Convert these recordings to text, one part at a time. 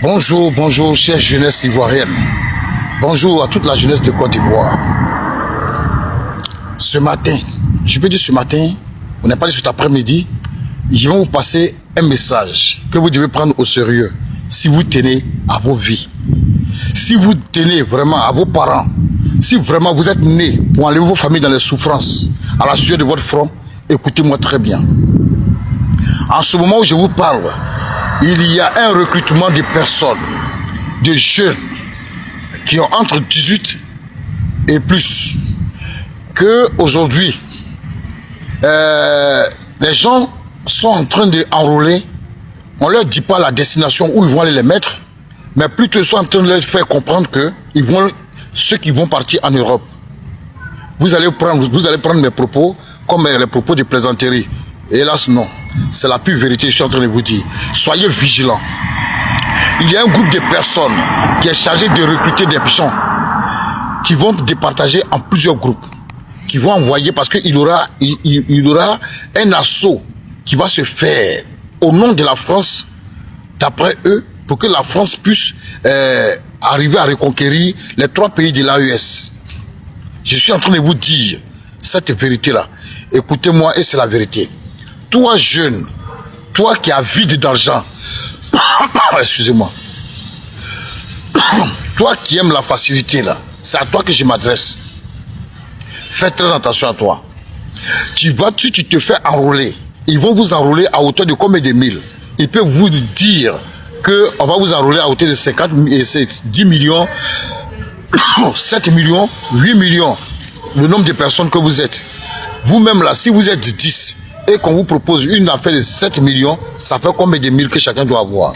Bonjour, bonjour, chère jeunesse ivoirienne. Bonjour à toute la jeunesse de Côte d'Ivoire. Ce matin, je peux dire ce matin, on n'est pas dit cet après-midi, je vais vous passer un message que vous devez prendre au sérieux si vous tenez à vos vies. Si vous tenez vraiment à vos parents, si vraiment vous êtes nés pour enlever vos familles dans les souffrances, à la sueur de votre front, écoutez-moi très bien. En ce moment où je vous parle, il y a un recrutement de personnes, de jeunes, qui ont entre 18 et plus. Que aujourd'hui, les gens sont en train d'enrôler. On ne leur dit pas la destination où ils vont aller les mettre, mais plutôt ils sont en train de leur faire comprendre que ceux qui vont partir en Europe. Vous allez prendre mes propos comme les propos de plaisanterie. Hélas, non. C'est la pure vérité, je suis en train de vous dire. Soyez vigilants. Il y a un groupe de personnes qui est chargé de recruter des gens qui vont départager en plusieurs groupes, qui vont envoyer parce qu'il y aura un assaut qui va se faire au nom de la France, d'après eux, pour que la France puisse arriver à reconquérir les 3 pays de l'AES. Je suis en train de vous dire cette vérité-là. Écoutez-moi et c'est la vérité. Toi jeune, toi qui as vide d'argent, excusez-moi, toi qui aimes la facilité là, c'est à toi que je m'adresse. Fais très attention à toi. Tu te fais enrôler. Ils vont vous enrôler à hauteur de combien de mille? Ils peuvent vous dire qu'on va vous enrôler à hauteur de 50, 10 millions, 7 millions, 8 millions, le nombre de personnes que vous êtes. Vous-même là, si vous êtes 10, et qu'on vous propose une affaire de 7 millions, ça fait combien de mille que chacun doit avoir?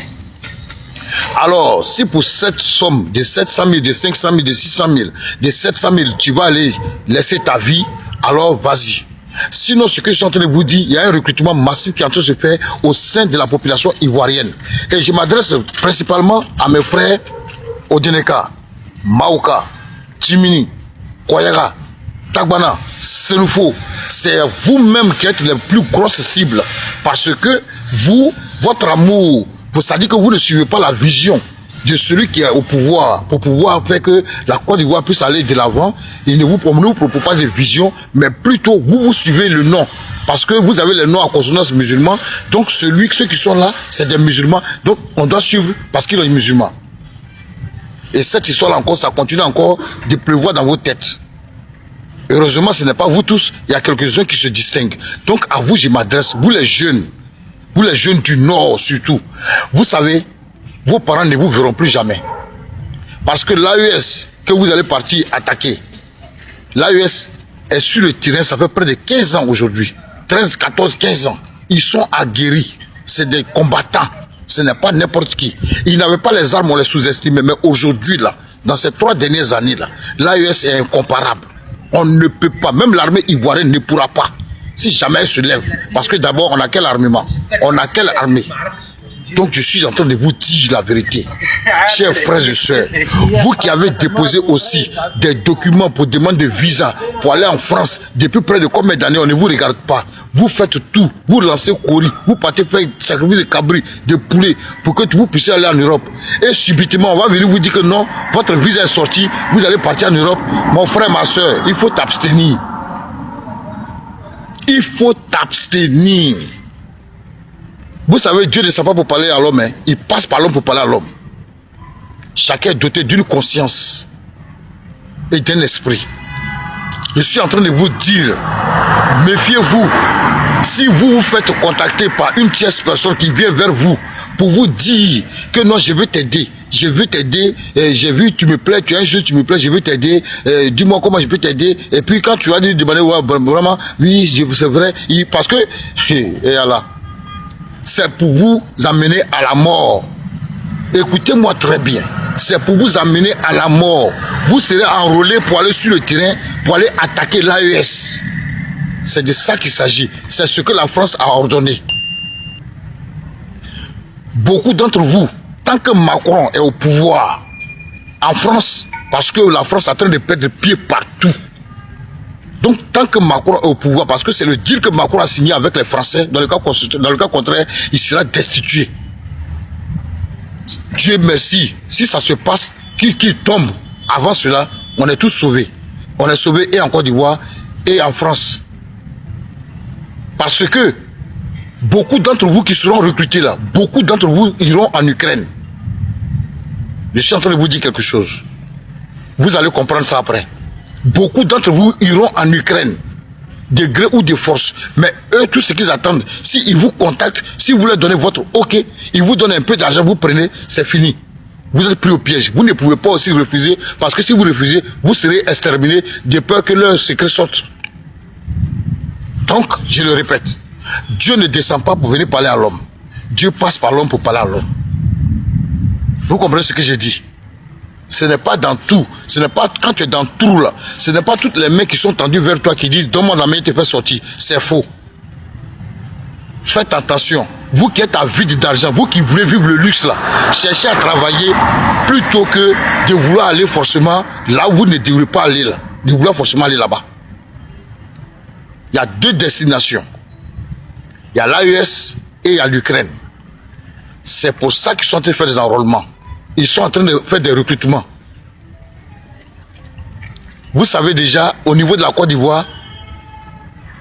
Alors, si pour cette somme de 700 000, de 500 000, de 600 000, de 700 000, tu vas aller laisser ta vie, alors vas-y. Sinon, ce que je suis en train de vous dire, il y a un recrutement massif qui est en train de se faire au sein de la population ivoirienne. Et je m'adresse principalement à mes frères Odeneka, Maoka, Timini, Koyaga, Tagbana, Senufo. C'est vous-même qui êtes les plus grosses cibles. Parce que vous, votre amour, ça dit que vous ne suivez pas la vision de celui qui est au pouvoir pour pouvoir faire que la Côte d'Ivoire puisse aller de l'avant. Il ne vous propose pas de vision, mais plutôt vous suivez le nom. Parce que vous avez les noms à consonance musulman. Donc ceux qui sont là, c'est des musulmans. Donc on doit suivre parce qu'ils sont musulmans. Et cette histoire-là encore, ça continue encore de pleuvoir dans vos têtes. Heureusement, ce n'est pas vous tous, il y a quelques-uns qui se distinguent. Donc à vous, je m'adresse, vous les jeunes du Nord surtout. Vous savez, vos parents ne vous verront plus jamais. Parce que l'AES que vous allez partir attaquer, l'AES est sur le terrain, ça fait près de 15 ans aujourd'hui. 13, 14, 15 ans. Ils sont aguerris. C'est des combattants. Ce n'est pas n'importe qui. Ils n'avaient pas les armes, on les sous-estimait. Mais aujourd'hui, là, dans ces 3 dernières années-là, l'AES est incomparable. On ne peut pas, même l'armée ivoirienne ne pourra pas, si jamais elle se lève. Parce que d'abord, on a quel armement? On a quelle armée? Donc je suis en train de vous dire la vérité. Chers frères et sœurs, vous qui avez déposé aussi des documents pour demande de visa pour aller en France, depuis près de combien d'années, on ne vous regarde pas. Vous faites tout, vous lancez courir, vous partez faire sacrifice de cabri, de poulet, pour que vous puissiez aller en Europe. Et subitement, on va venir vous dire que non, votre visa est sorti, vous allez partir en Europe. Mon frère, ma soeur, il faut t'abstenir. Il faut t'abstenir. Vous savez, Dieu ne sait pas pour parler à l'homme, hein. Il passe par l'homme pour parler à l'homme. Chacun est doté d'une conscience et d'un esprit. Je suis en train de vous dire, méfiez-vous. Si vous vous faites contacter par une tierce personne qui vient vers vous pour vous dire que non, je veux t'aider, j'ai vu, tu me plais, tu es un jeune, tu me plais, je veux t'aider, dis-moi comment je peux t'aider. Et puis quand tu vas lui demander, ouais, vraiment, oui, c'est vrai, parce que, et Allah, c'est pour vous amener à la mort. Écoutez-moi très bien. C'est pour vous amener à la mort. Vous serez enrôlé pour aller sur le terrain, pour aller attaquer l'AES. C'est de ça qu'il s'agit. C'est ce que la France a ordonné. Beaucoup d'entre vous, tant que Macron est au pouvoir en France, parce que la France est en train de perdre pied partout. Donc, tant que Macron est au pouvoir, parce que c'est le deal que Macron a signé avec les Français, dans le cas contraire, il sera destitué. Dieu merci, si ça se passe, qu'il tombe, avant cela, on est tous sauvés. On est sauvés et en Côte d'Ivoire et en France. Parce que beaucoup d'entre vous qui seront recrutés là, beaucoup d'entre vous iront en Ukraine. Je suis en train de vous dire quelque chose. Vous allez comprendre ça après. Beaucoup d'entre vous iront en Ukraine, de gré ou de force. Mais eux, tout ce qu'ils attendent, s'ils vous contactent, si vous leur donnez votre OK, ils vous donnent un peu d'argent, vous prenez, c'est fini. Vous êtes pris au piège. Vous ne pouvez pas aussi refuser, parce que si vous refusez, vous serez exterminé de peur que leur secret sorte. Donc, je le répète, Dieu ne descend pas pour venir parler à l'homme. Dieu passe par l'homme pour parler à l'homme. Vous comprenez ce que j'ai dit? Ce n'est pas dans tout. Ce n'est pas quand tu es dans tout là. Ce n'est pas toutes les mains qui sont tendues vers toi qui disent donne-moi la main et te fait sortir. C'est faux. Faites attention. Vous qui êtes avide d'argent, vous qui voulez vivre le luxe là, cherchez à travailler plutôt que de vouloir aller forcément là où vous ne devrez pas aller là. De vouloir forcément aller là-bas. Il y a deux destinations. Il y a l'AES et il y a l'Ukraine. C'est pour ça qu'ils sont en train de faire des enrôlements. Ils sont en train de faire des recrutements. Vous savez déjà, au niveau de la Côte d'Ivoire,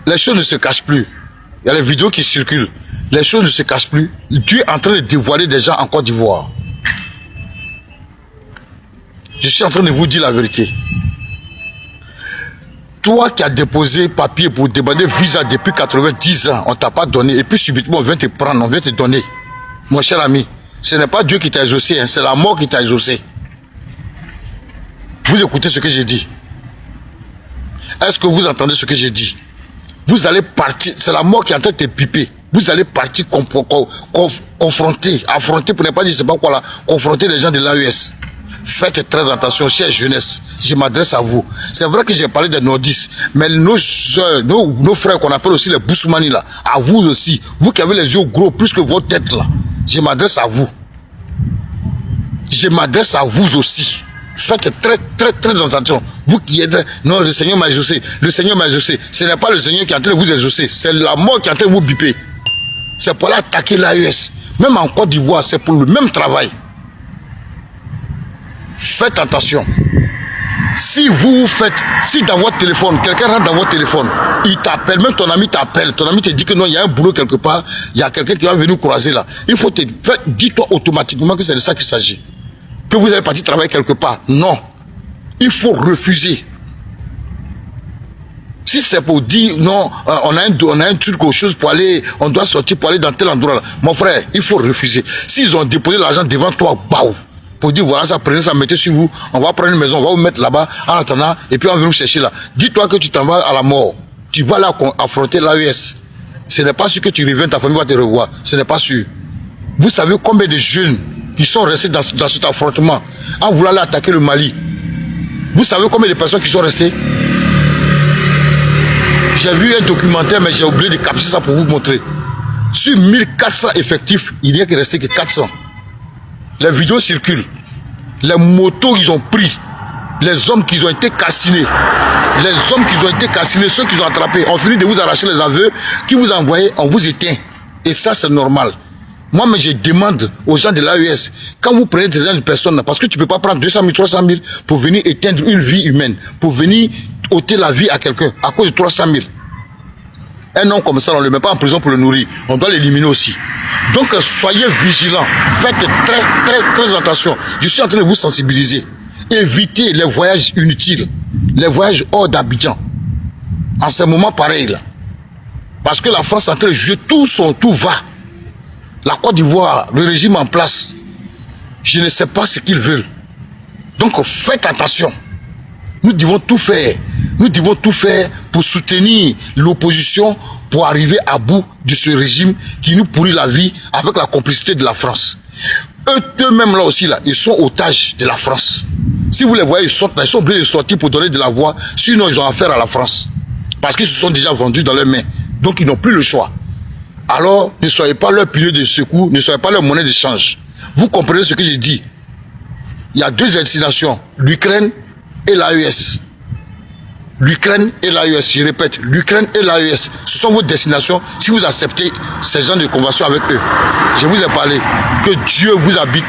les choses ne se cachent plus. Il y a les vidéos qui circulent. Les choses ne se cachent plus. Tu es en train de dévoiler des gens en Côte d'Ivoire. Je suis en train de vous dire la vérité. Toi qui as déposé papier pour demander visa depuis 90 ans, on ne t'a pas donné. Et puis subitement, on vient te prendre, on vient te donner. Mon cher ami, ce n'est pas Dieu qui t'a exaucé, hein, c'est la mort qui t'a exaucé. Vous écoutez ce que j'ai dit? Est-ce que vous entendez ce que j'ai dit? Vous allez partir, c'est la mort qui est en train de te piper. Vous allez partir confronter, affronter, pour ne pas dire c'est pas quoi là, confronter les gens de l'AES. Faites très attention, chère jeunesse. Je m'adresse à vous. C'est vrai que j'ai parlé des nordistes, mais nos soeurs, nos frères qu'on appelle aussi les Boussoumani là, à vous aussi, vous qui avez les yeux gros plus que votre tête là, je m'adresse à vous. Je m'adresse à vous aussi. Faites très attention. Vous qui êtes, non, le Seigneur m'a exaucé. Le Seigneur m'a exaucé. Ce n'est pas le Seigneur qui est en train de vous exaucer. C'est la mort qui est en train de vous biper. C'est pour aller attaquer l'AES. Même en Côte d'Ivoire, c'est pour le même travail. Faites attention. Si vous faites, si dans votre téléphone, quelqu'un rentre dans votre téléphone, il t'appelle, même ton ami t'appelle, ton ami te dit que non, il y a un boulot quelque part, il y a quelqu'un qui va venir croiser là. Il faut te faire, dis-toi automatiquement que c'est de ça qu'il s'agit. Que vous allez partir travailler quelque part. Non. Il faut refuser. Si c'est pour dire non, on a un truc ou chose pour aller, on doit sortir pour aller dans tel endroit là. Mon frère, il faut refuser. S'ils ont déposé l'argent devant toi, baou, pour dire voilà ça, prenez ça, mettez sur vous, on va prendre une maison, on va vous mettre là-bas en attendant, et puis on va vous chercher là. Dis-toi que tu t'en vas à la mort. Tu vas là affronter l'AES. Ce n'est pas sûr que tu reviennes, ta famille va te revoir. Ce n'est pas sûr. Vous savez combien de jeunes qui sont restés dans cet affrontement en voulant aller attaquer le Mali? Vous savez combien de personnes qui sont restées? J'ai vu un documentaire, mais j'ai oublié de capter ça pour vous montrer. Sur 1400 effectifs, il n'y a que resté que 400. Les vidéos circulent. Les motos qu'ils ont pris. Les hommes qui ont été cassinés. Les hommes qui ont été cassinés, ceux qui ont attrapés, ont fini de vous arracher les aveux, qui vous a envoyé, on vous éteint. Et ça, c'est normal. Moi, mais je demande aux gens de l'AES, quand vous prenez des gens de personnes, parce que tu ne peux pas prendre 200 000, 300 000 pour venir éteindre une vie humaine, pour venir ôter la vie à quelqu'un à cause de 300 000. Un homme comme ça, on ne le met pas en prison pour le nourrir. On doit l'éliminer aussi. Donc, soyez vigilants. Faites très attention. Je suis en train de vous sensibiliser. Évitez les voyages inutiles, les voyages hors d'Abidjan. En ce moment pareil là. Parce que la France est en train de jouer tout va. La Côte d'Ivoire, le régime en place, je ne sais pas ce qu'ils veulent. Donc faites attention. Nous devons tout faire. Nous devons tout faire pour soutenir l'opposition, pour arriver à bout de ce régime qui nous pourrit la vie avec la complicité de la France. Eux-mêmes là aussi, là, ils sont otages de la France. Si vous les voyez, ils sortent là, ils sont obligés de sortir pour donner de la voix. Sinon, ils ont affaire à la France. Parce qu'ils se sont déjà vendus dans leurs mains. Donc, ils n'ont plus le choix. Alors, ne soyez pas leur pilier de secours, ne soyez pas leur monnaie d'échange. Vous comprenez ce que j'ai dit? Il y a deux destinations, l'Ukraine et l'AES. L'Ukraine et l'AES, je répète, l'Ukraine et l'AES, ce sont vos destinations si vous acceptez ces gens de convention avec eux. Je vous ai parlé, que Dieu vous habite.